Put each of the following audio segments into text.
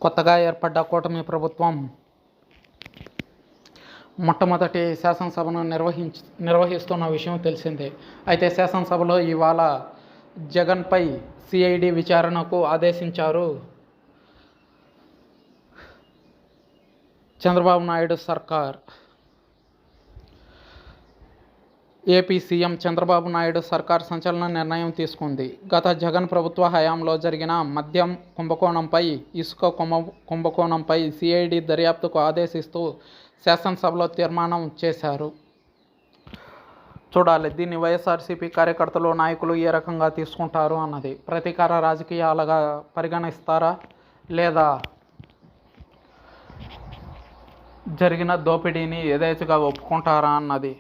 కొత్తగా ఏర్పడ్డ కూటమి ప్రభుత్వం మొట్టమొదటి శాసనసభను నిర్వహిస్తున్న విషయం తెలిసిందే. అయితే శాసనసభలో ఇవాళ జగన్పై సిఐడి విచారణకు ఆదేశించారు చంద్రబాబు నాయుడు సర్కార్. ఏపీ సీఎం చంద్రబాబు నాయుడు సర్కార్ సంచలన నిర్ణయం తీసుకుంది. గత జగన్ ప్రభుత్వ హయాంలో జరిగిన మద్యం కుంభకోణంపై, ఇసుక కుంభకోణంపై సిఐడి దర్యాప్తుకు ఆదేశిస్తూ శాసనసభలో తీర్మానం చేశారు. చూడాలి దీన్ని వైఎస్ఆర్సీపీ కార్యకర్తలు, నాయకులు ఏ రకంగా తీసుకుంటారు అన్నది. ప్రతీకార రాజకీయాలుగా పరిగణిస్తారా లేదా జరిగిన దోపిడీని యథేచ్ఛగా ఒప్పుకుంటారా అన్నది.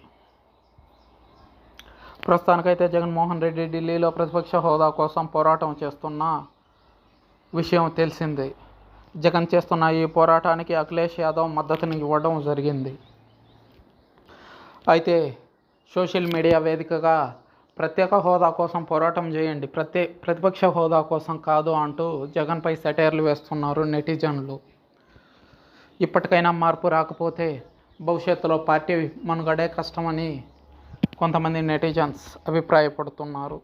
ప్రస్తుతానికైతే జగన్మోహన్ రెడ్డి ఢిల్లీలో ప్రతిపక్ష హోదా కోసం పోరాటం చేస్తున్న విషయం తెలిసిందే. జగన్ చేస్తున్న ఈ పోరాటానికి అఖిలేష్ యాదవ్ మద్దతుని ఇవ్వడం జరిగింది. అయితే సోషల్ మీడియా వేదికగా ప్రత్యేక హోదా కోసం పోరాటం చేయండి, ప్రతిపక్ష హోదా కోసం కాదు అంటూ జగన్పై సెటైర్లు వేస్తున్నారు నెటిజన్లు. ఇప్పటికైనా మార్పు రాకపోతే భవిష్యత్తులో పార్టీ మనుగడే కష్టమని కొంతమంది నెటిజన్స్ అభిప్రాయపడుతున్నారు.